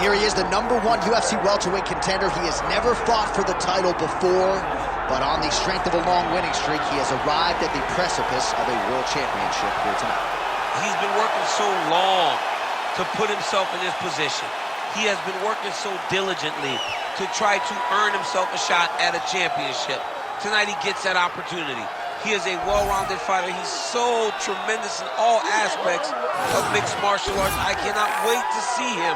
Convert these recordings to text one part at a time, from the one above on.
here he is, the #1 UFC welterweight contender. He has never fought for the title before, but on the strength of a long winning streak, he has arrived at the precipice of a world championship here tonight. He's been working so long to put himself in this position. He has been working so diligently to try to earn himself a shot at a championship. Tonight he gets that opportunity. He is a well-rounded fighter. He's so tremendous in all aspects of mixed martial arts. I cannot wait to see him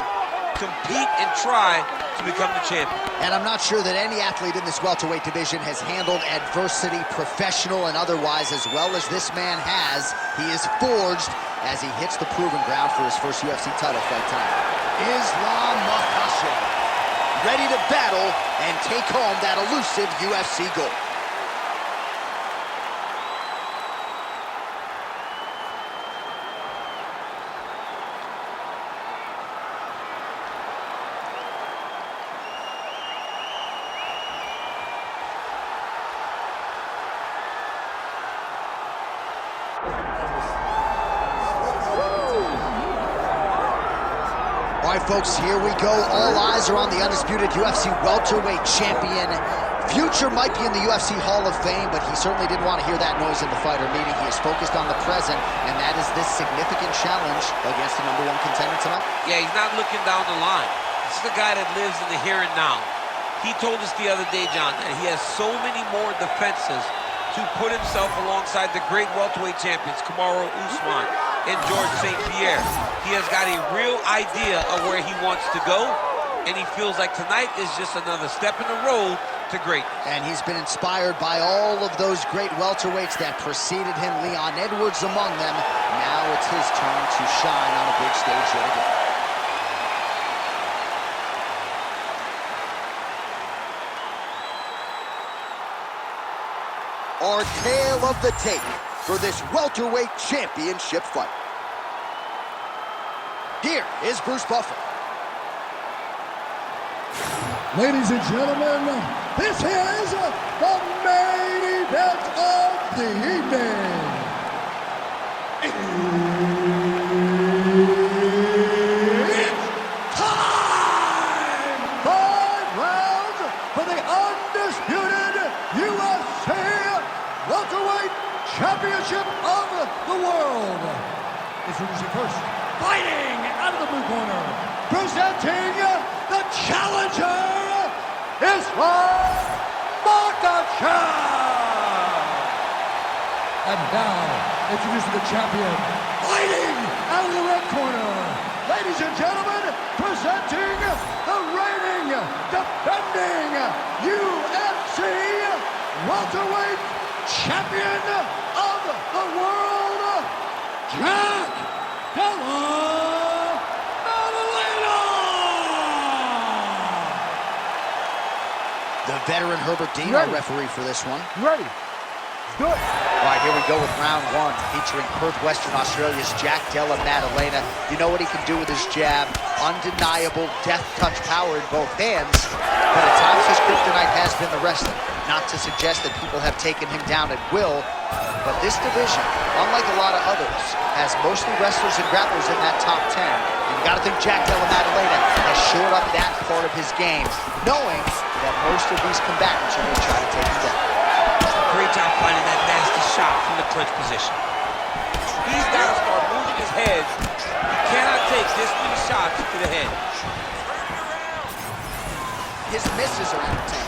compete and try to become the champion. And I'm not sure that any athlete in this welterweight division has handled adversity, professional and otherwise, as well as this man has. He is forged as he hits the proving ground for his first UFC title fight tonight. Islam Makhachev, ready to battle and take home that elusive UFC gold. All right, folks, here we go. All eyes are on the undisputed UFC welterweight champion. Future might be in the UFC Hall of Fame, but he certainly didn't want to hear that noise in the fighter meeting. He is focused on the present, and that is this significant challenge against the #1 contender tonight. Yeah, he's not looking down the line. This is a guy that lives in the here and now. He told us the other day, John, that he has so many more defenses to put himself alongside the great welterweight champions, Kamaru Usman and George St. Pierre. He has got a real idea of where he wants to go, and he feels like tonight is just another step in the road to greatness. And he's been inspired by all of those great welterweights that preceded him, Leon Edwards among them. Now it's his turn to shine on a big stage yet again. Our tale of the tape for this welterweight championship fight. Here is Bruce Buffer. Ladies and gentlemen, this is the main event of the evening. It's time! 5 rounds for the undisputed UFC welterweight championship of the world. Introducing first, fighting out of the blue corner, presenting the challenger, Islam Makhachev. And now, introducing the champion, fighting out of the red corner, ladies and gentlemen, presenting the reigning, defending UFC welterweight champion of the world, Jack Della Maddalena! The veteran Herbert Dean, our referee for this one. Ready. Good. All right, here we go with round 1, featuring Perth, Western Australia's Jack Della Maddalena. You know what he can do with his jab. Undeniable death touch power in both hands. But at times his kryptonite has been the wrestling. Not to suggest that people have taken him down at will, but this division, unlike a lot of others, has mostly wrestlers and grapplers in that top 10. And you gotta think Jack Della Maddalena has shored up that part of his game, knowing that most of these combatants are gonna try to take him down. Great job finding that nasty shot from the clinch position. He's got to start moving his head. He cannot take this many shots to the head. His misses are entertaining.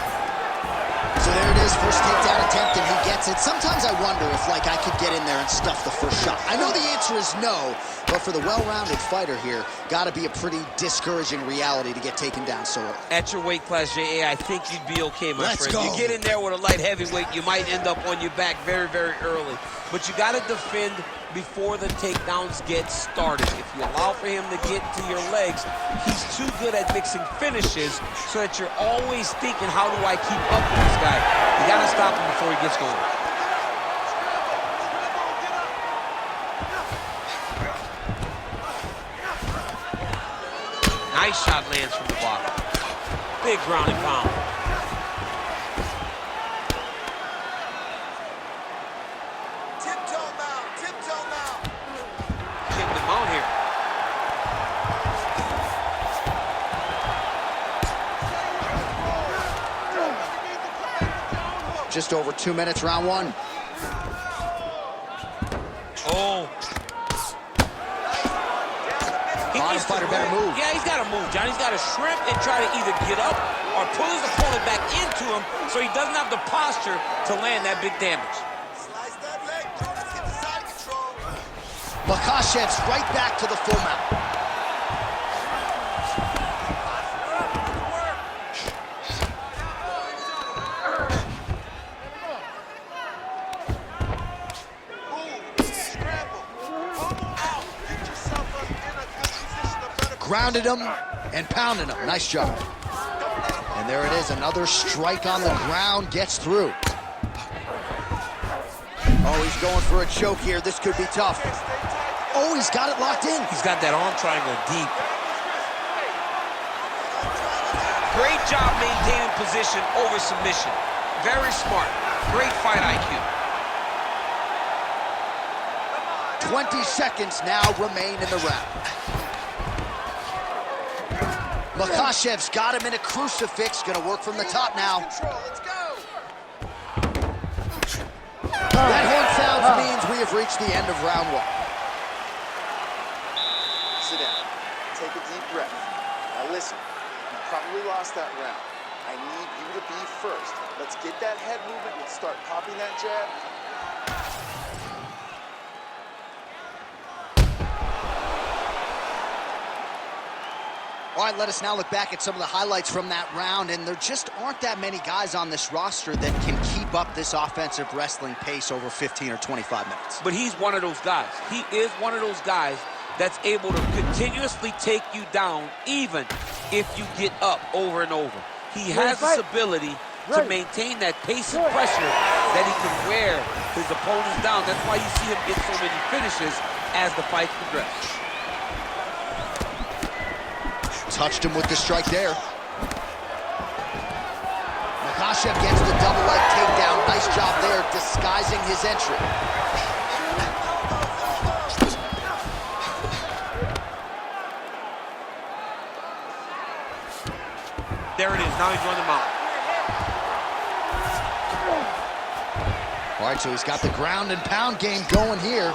So there it is, first takedown attempt, and he gets it. Sometimes I wonder if, I could get in there and stuff the first shot. I know the answer is no, but for the well-rounded fighter here, gotta be a pretty discouraging reality to get taken down so early. At your weight class, J.A., I think you'd be okay, my Let's friend. go. You get in there with a light heavyweight, you might end up on your back very, very early. But you got to defend before the takedowns get started. If you allow for him to get to your legs, he's too good at mixing finishes so that you're always thinking, how do I keep up with this guy? You got to stop him before he gets going. Nice shot lands from the bottom. Big ground and pound. Tiptoe mount, tiptoe mount. Getting the mount here. Just over 2 minutes, round one. Oh. Bottom fighter better move. Yeah, he's got to move, John. He's got to shrimp and try to either get up or pull his opponent back into him so he doesn't have the posture to land that big damage. Slice that leg, Brutus. Get the side control. Makhachev's right back to the full mount. Grounded him and pounded him. Nice job. And there it is, another strike on the ground, gets through. Oh, he's going for a choke here. This could be tough. Oh, he's got it locked in. He's got that arm triangle deep. Great job maintaining position over submission. Very smart. Great fight IQ. 20 seconds now remain in the round. Makhachev's got him in a crucifix. Gonna work from the top now. Let's go. That horn sounds means we have reached the end of round one. Sit down. Take a deep breath. Now listen, you probably lost that round. I need you to be first. Let's get that head movement. Let's start popping that jab. All right, let us now look back at some of the highlights from that round, and there just aren't that many guys on this roster that can keep up this offensive wrestling pace over 15 or 25 minutes. But he's one of those guys. He is one of those guys that's able to continuously take you down even if you get up over and over. He has this ability to maintain that pace and pressure that he can wear his opponents down. That's why you see him get so many finishes as the fight progresses. Touched him with the strike there. Makhachev gets the double leg takedown. Nice job there, disguising his entry. There it is. Now he's on the mount. All right, so he's got the ground and pound game going here.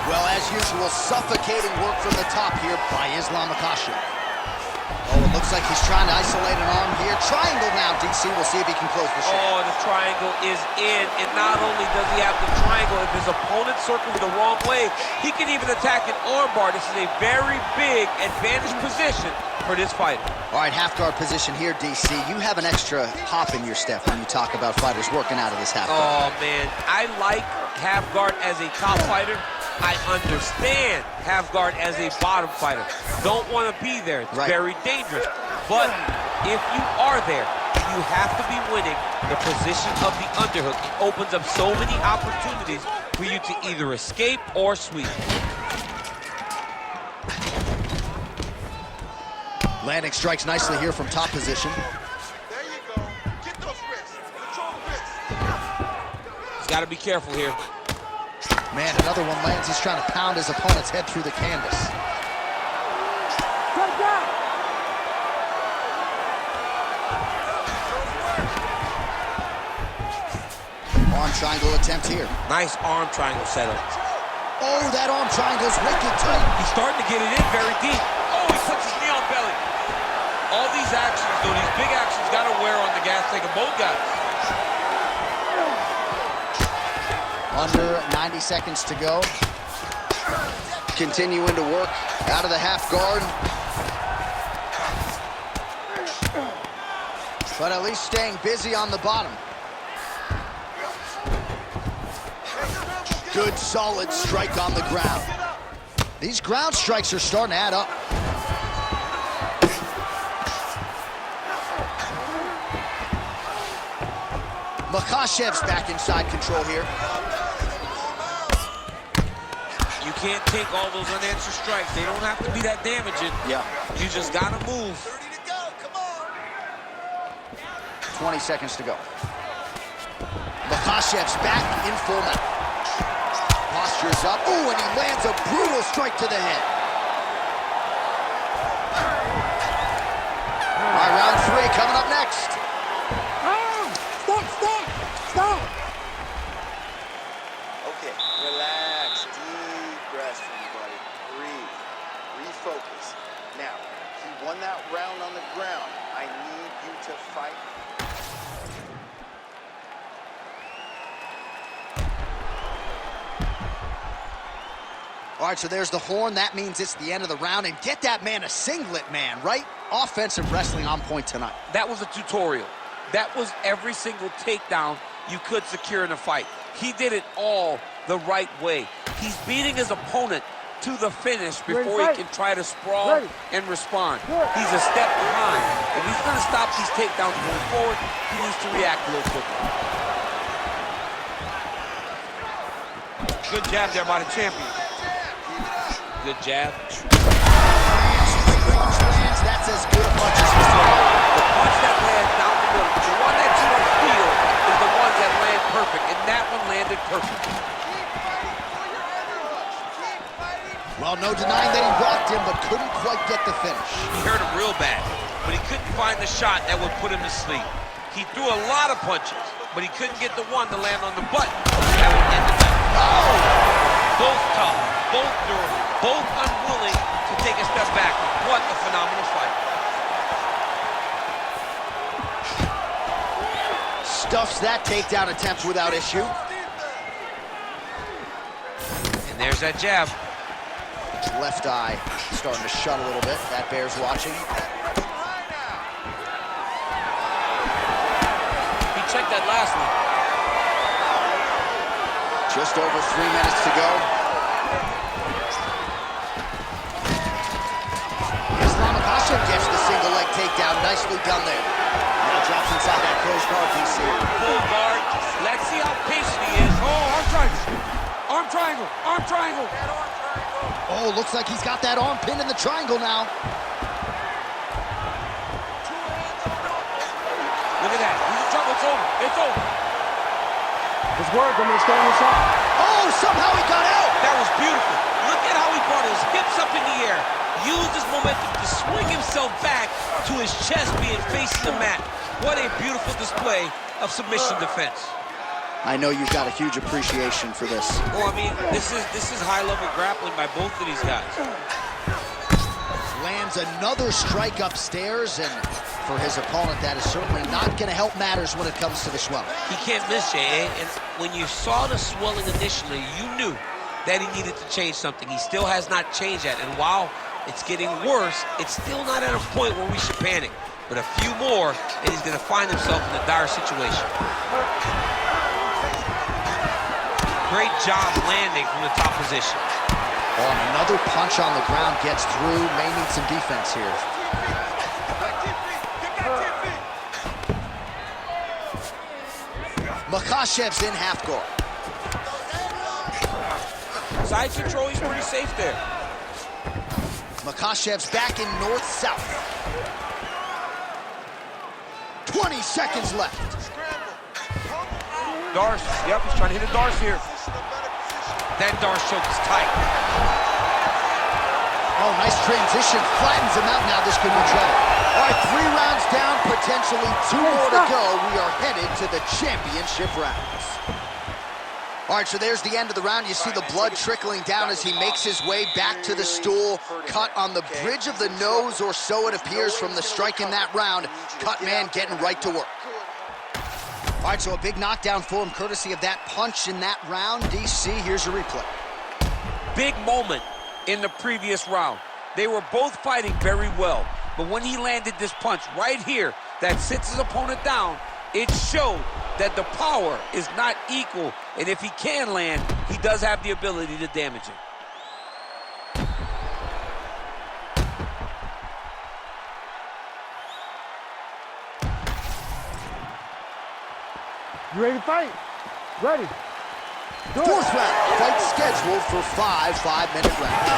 Well, as usual, suffocating work from the top here by Islam Makhachev. Oh, it looks like he's trying to isolate an arm here. Triangle now, DC. We'll see if he can close the shot. Oh, the triangle is in. And not only does he have the triangle, if his opponent circles the wrong way, he can even attack an armbar. This is a very big advantage position for this fighter. All right, half guard position here, DC. You have an extra hop in your step when you talk about fighters working out of this half guard. Oh, man. I like half guard as a top fighter. I understand half guard as a bottom fighter. Don't want to be there. It's very dangerous. But if you are there, you have to be winning the position of the underhook. It opens up so many opportunities for you to either escape or sweep. Landing strikes nicely here from top position. There you go. Get those wrists. Control the wrists. He's got to be careful here. Man, another one lands. He's trying to pound his opponent's head through the canvas. Arm triangle attempt here. Nice arm triangle setup. Oh, that arm triangle's wicked tight. He's starting to get it in very deep. Oh, he puts his knee on belly. All these actions, though, these big actions, got to wear on the gas tank of both guys. Under 90 seconds to go. Continuing to work out of the half guard. But at least staying busy on the bottom. Good, solid strike on the ground. These ground strikes are starting to add up. Makhachev's back inside control here. You can't take all those unanswered strikes. They don't have to be that damaging. Yeah. You just gotta move. 30 to go. Come on. 20 seconds to go. Makhachev's back in full mount. Posture's up. Ooh, and he lands a brutal strike to the head. All right, focus. Now, he won that round on the ground. I need you to fight. All right, so there's the horn. That means it's the end of the round. And get that man a singlet, man, right? Offensive wrestling on point tonight. That was a tutorial. That was every single takedown you could secure in a fight. He did it all the right way. He's beating his opponent to the finish before he can try to sprawl and respond. He's a step behind. If he's going to stop these takedowns going forward, he needs to react a little quicker. Good jab there by the champion. Good jab. That's as good a punch as this one. The punch that lands down the middle, the one that you don't feel is the one that lands perfect, and that one landed perfect. Well, no denying that he rocked him, but couldn't quite get the finish. He hurt him real bad, but he couldn't find the shot that would put him to sleep. He threw a lot of punches, but he couldn't get the one to land on the button. That would end the night. Oh! Both tough, both durable, both unwilling to take a step back. What a phenomenal fight. Stuffs that takedown attempt without issue. And there's that jab. Left eye starting to shut a little bit. That bears watching. He checked that last one. Just over 3 minutes to go. Makhachev gets the single leg takedown. Nicely done there. Now drops inside that closed guard, DC. Full guard. Let's see how patient he is. Oh, arm triangle. Arm triangle. Arm triangle. Oh, looks like he's got that arm pinned in the triangle now. Look at that. He's in trouble. It's over. It's over. It's work. I'm going to start this up. Oh, somehow he got out. That was beautiful. Look at how he brought his hips up in the air. Used his momentum to swing himself back to his chest being facing the mat. What a beautiful display of submission defense. I know you've got a huge appreciation for this. Oh, I mean, this is high-level grappling by both of these guys. Lands another strike upstairs, and for his opponent, that is certainly not going to help matters when it comes to the swelling. He can't miss, Jay, and when you saw the swelling initially, you knew that he needed to change something. He still has not changed that, and while it's getting worse, it's still not at a point where we should panic. But a few more, and he's going to find himself in a dire situation. Great job landing from the top position. Oh, and another punch on the ground gets through. May need some defense here. Makhachev's in half guard. Side control, he's pretty safe there. Makhachev's back in north-south. 20 seconds left. Darce, yep, he's trying to hit a Darce here. That Darce choke is tight. Oh, nice transition. Flattens him out now. This could be trouble. All right, 3 rounds down, potentially 2 more to go. We are headed to the championship rounds. All right, so there's the end of the round. You see the blood trickling down as he makes his way back to the stool. Cut on the bridge of the nose, or so it appears from the strike in that round. Cut man getting right to work. All right, so a big knockdown for him, courtesy of that punch in that round. DC, here's your replay. Big moment in the previous round. They were both fighting very well, but when he landed this punch right here that sits his opponent down, it showed that the power is not equal, and if he can land, he does have the ability to damage it. You ready to fight? Ready. Fourth round, fight scheduled for 5 5-minute rounds.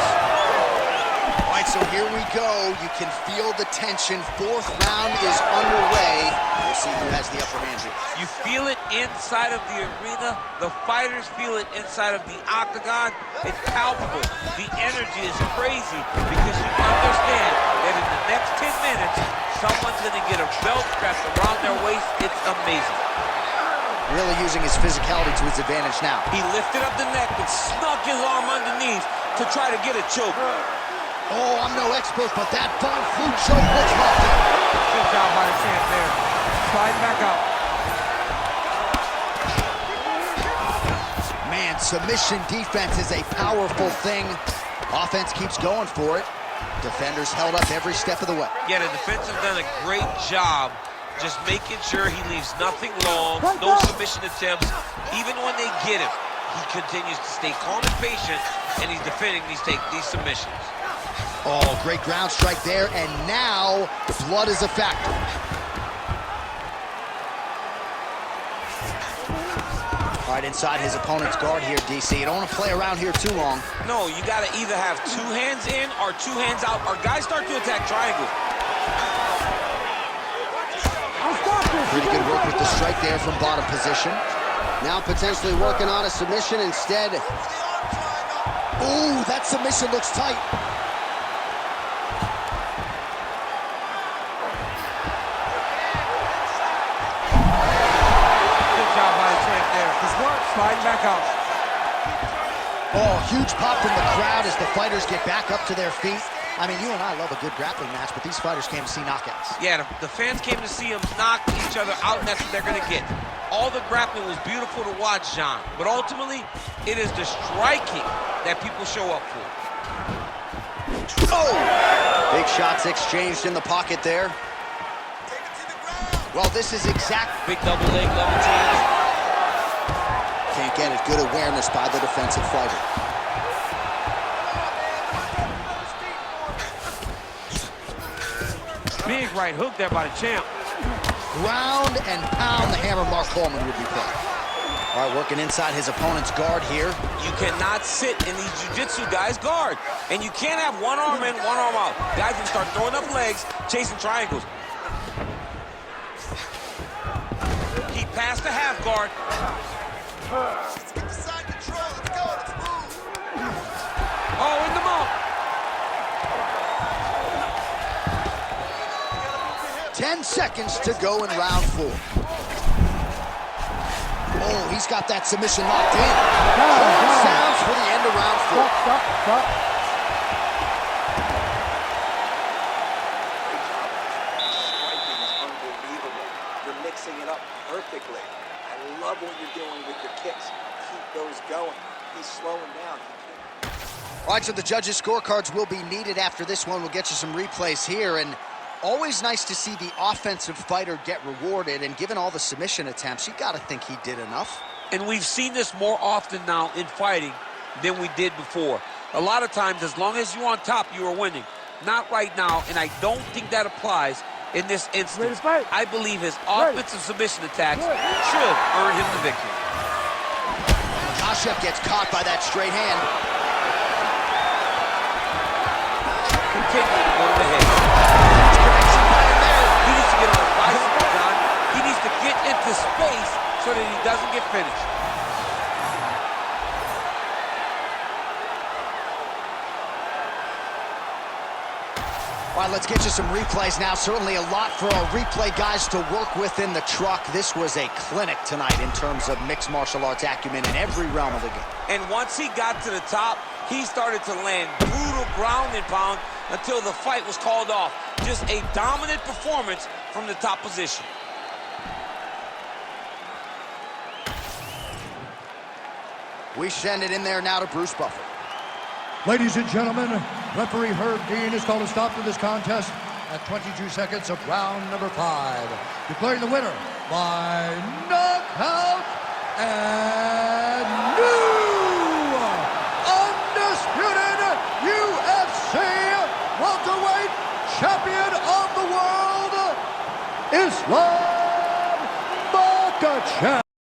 All right, so here we go. You can feel the tension. 4th round is underway. We'll see who has the upper hand here. You feel it inside of the arena. The fighters feel it inside of the octagon. It's palpable. The energy is crazy because you understand that in the next 10 minutes, someone's going to get a belt strapped around their waist. It's amazing. Really using his physicality to his advantage now. He lifted up the neck and snuck his arm underneath to try to get a choke. Oh, I'm no expert, but that front flute choke looks locked in. Good job by the champ there. Sliding back out. Man, submission defense is a powerful thing. Offense keeps going for it. Defenders held up every step of the way. Yeah, the defense have done a great job just making sure he leaves nothing long, no submission attempts. Even when they get him, he continues to stay calm and patient, and he's defending these submissions. Oh, great ground strike there, and now blood is a factor. All right, inside his opponent's guard here, DC. You don't want to play around here too long. No, you got to either have 2 hands in or 2 hands out, or guys start to attack triangles. Pretty good work with the strike there from bottom position. Now potentially working on a submission instead. Ooh, that submission looks tight. Good job by the champ there. Sliding back out. Oh, huge pop from the crowd as the fighters get back up to their feet. I mean, you and I love a good grappling match, but these fighters came to see knockouts. Yeah, the fans came to see them knock each other out, and that's what they're going to get. All the grappling was beautiful to watch, John, but ultimately, it is the striking that people show up for. Oh! Big shots exchanged in the pocket there. Well, this is exact. Big double leg levitating. Can't get it. Good awareness by the defensive fighter. Big right hook there by the champ. Ground and pound, the hammer Mark Coleman would be proud. All right, working inside his opponent's guard here. You cannot sit in these jiu-jitsu guys' guard. And you can't have one arm in, one arm out. Guys can start throwing up legs, chasing triangles. He passed the half guard. Let's get the side control. Let's go. Let's move. Oh, in the mount. 10 seconds to go in round 4. Oh, he's got that submission locked in. Sounds for the end of round 4. Stop. Striking is unbelievable. You're mixing it up perfectly. I love what you're doing with your kicks. Keep those going. He's slowing down. All right, so the judges' scorecards will be needed after this one. We'll get you some replays here, and always nice to see the offensive fighter get rewarded, and given all the submission attempts, you got to think he did enough. And we've seen this more often now in fighting than we did before. A lot of times, as long as you're on top, you are winning. Not right now, and I don't think that applies in this instance. I believe his offensive submission attacks should earn him the victory. Makhachev gets caught by that straight hand. Continue to go to the head. He needs to get on the bicycle, John. He needs to get into space so that he doesn't get finished. All right, let's get you some replays now. Certainly a lot for our replay guys to work with in the truck. This was a clinic tonight in terms of mixed martial arts acumen in every realm of the game. And once he got to the top, he started to land brutal ground and pound until the fight was called off. Just a dominant performance from the top position. We send it in there now to Bruce Buffer. Ladies and gentlemen, referee Herb Dean has called a stop to this contest at 22 seconds of round number 5. Declaring the winner by knockout and